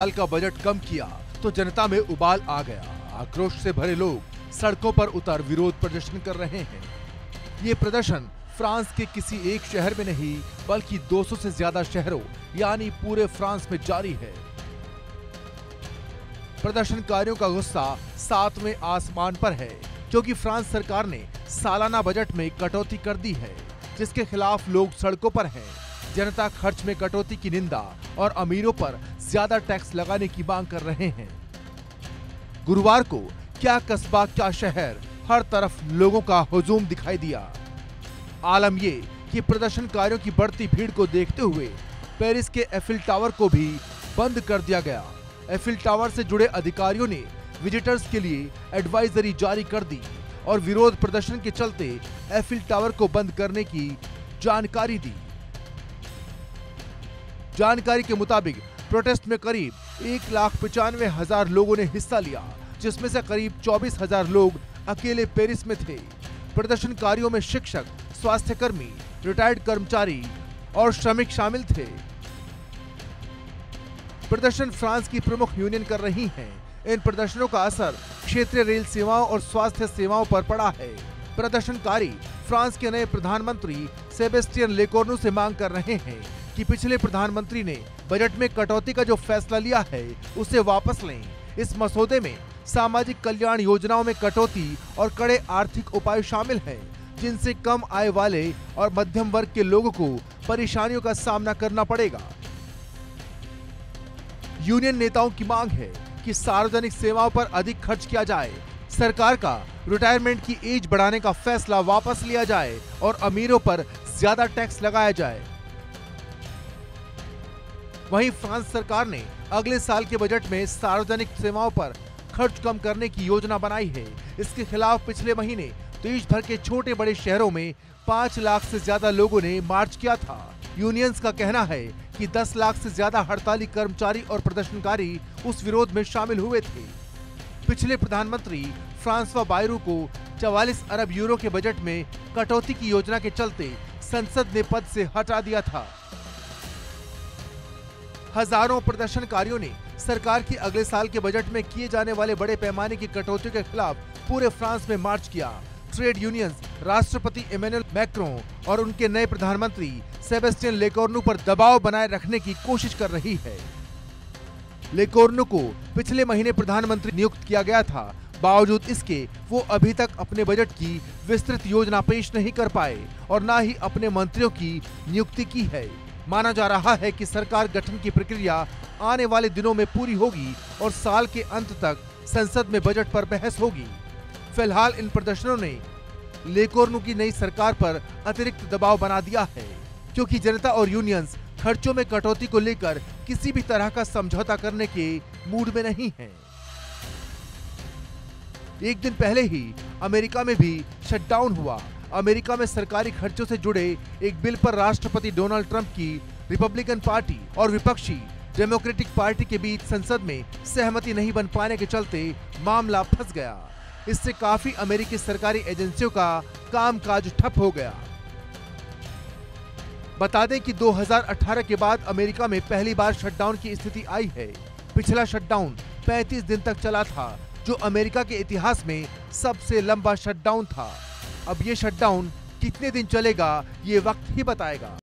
साल का बजट कम किया तो जनता में उबाल आ गया। आक्रोश से भरे लोग सड़कों पर उतर विरोध प्रदर्शन कर रहे हैं। ये प्रदर्शन फ्रांस के किसी एक शहर में नहीं बल्कि 200 से ज्यादा शहरों यानी पूरे फ्रांस में जारी है। प्रदर्शनकारियों का गुस्सा सातवें आसमान पर है क्योंकि फ्रांस सरकार ने सालाना बजट में कटौती कर दी है, जिसके खिलाफ लोग सड़कों पर हैं। जनता खर्च में कटौती की निंदा और अमीरों पर ज्यादा टैक्स लगाने की मांग कर रहे हैं। गुरुवार को क्या कस्बा क्या शहर, हर तरफ लोगों का हुजूम दिखाई दिया। आलम ये कि प्रदर्शनकारियों की बढ़ती भीड़ को देखते हुए पेरिस के एफिल टावर को भी बंद कर दिया गया। एफिल टावर से जुड़े अधिकारियों ने विजिटर्स के लिए एडवाइजरी जारी कर दी और विरोध प्रदर्शन के चलते एफिल टावर को बंद करने की जानकारी दी। जानकारी के मुताबिक प्रोटेस्ट में करीब 1,95,000 लोगों ने हिस्सा लिया, जिसमें से करीब 24,000 लोग अकेले पेरिस में थे। प्रदर्शनकारियों में शिक्षक, स्वास्थ्य कर्मी, रिटायर्ड कर्मचारी और श्रमिक शामिल थे। प्रदर्शन फ्रांस की प्रमुख यूनियन कर रही हैं। इन प्रदर्शनों का असर क्षेत्रीय रेल सेवाओं और स्वास्थ्य सेवाओं पर पड़ा है। प्रदर्शनकारी फ्रांस के नए प्रधानमंत्री सेबेस्टियन लेकोर्नु से मांग कर रहे हैं कि पिछले प्रधानमंत्री ने बजट में कटौती का जो फैसला लिया है उसे वापस लें। इस मसौदे में सामाजिक कल्याण योजनाओं में कटौती और कड़े आर्थिक उपाय शामिल हैं, जिनसे कम आय वाले और मध्यम वर्ग के लोगों को परेशानियों का सामना करना पड़ेगा। यूनियन नेताओं की मांग है कि सार्वजनिक सेवाओं पर अधिक खर्च किया जाए, सरकार का रिटायरमेंट की एज बढ़ाने का फैसला वापस लिया जाए और अमीरों पर ज्यादा टैक्स लगाया जाए। वहीं फ्रांस सरकार ने अगले साल के बजट में सार्वजनिक सेवाओं पर खर्च कम करने की योजना बनाई है। इसके खिलाफ पिछले महीने देश भर के छोटे बड़े शहरों में 5 लाख से ज्यादा लोगों ने मार्च किया था। यूनियंस का कहना है कि 10 लाख से ज्यादा हड़ताली कर्मचारी और प्रदर्शनकारी उस विरोध में शामिल हुए थे। पिछले प्रधानमंत्री फ्रांसवा बायरू को 44 अरब यूरो के बजट में कटौती की योजना के चलते संसद ने पद से हटा दिया था। हजारों प्रदर्शनकारियों ने सरकार की अगले साल के बजट में किए जाने वाले बड़े पैमाने की कटौती के खिलाफ पूरे फ्रांस में मार्च किया। ट्रेड यूनियंस राष्ट्रपति इमैनुअल मैक्रों और उनके नए प्रधानमंत्री सेबेस्टियन लेकोर्नु पर दबाव बनाए रखने की कोशिश कर रही है। लेकोर्नु को पिछले महीने प्रधानमंत्री नियुक्त किया गया था। बावजूद इसके वो अभी तक अपने बजट की विस्तृत योजना पेश नहीं कर पाए और न ही अपने मंत्रियों की नियुक्ति की है। माना जा रहा है कि सरकार गठन की प्रक्रिया आने वाले दिनों में पूरी होगी और साल के अंत तक संसद में बजट पर बहस होगी। फिलहाल इन प्रदर्शनों ने लेकोर्नु की नई सरकार पर अतिरिक्त दबाव बना दिया है, क्योंकि जनता और यूनियंस खर्चों में कटौती को लेकर किसी भी तरह का समझौता करने के मूड में नहीं है। एक दिन पहले ही अमेरिका में भी शटडाउन हुआ। अमेरिका में सरकारी खर्चों से जुड़े एक बिल पर राष्ट्रपति डोनाल्ड ट्रंप की रिपब्लिकन पार्टी और विपक्षी डेमोक्रेटिक पार्टी के बीच संसद में सहमति नहीं बन पाने के चलते मामला फंस गया। इससे काफी अमेरिकी सरकारी एजेंसियों का कामकाज ठप हो गया। बता दें कि 2018 के बाद अमेरिका में पहली बार शटडाउन की स्थिति आई है। पिछला शटडाउन 35 दिन तक चला था, जो अमेरिका के इतिहास में सबसे लंबा शटडाउन था। अब ये शटडाउन कितने दिन चलेगा ये वक्त ही बताएगा।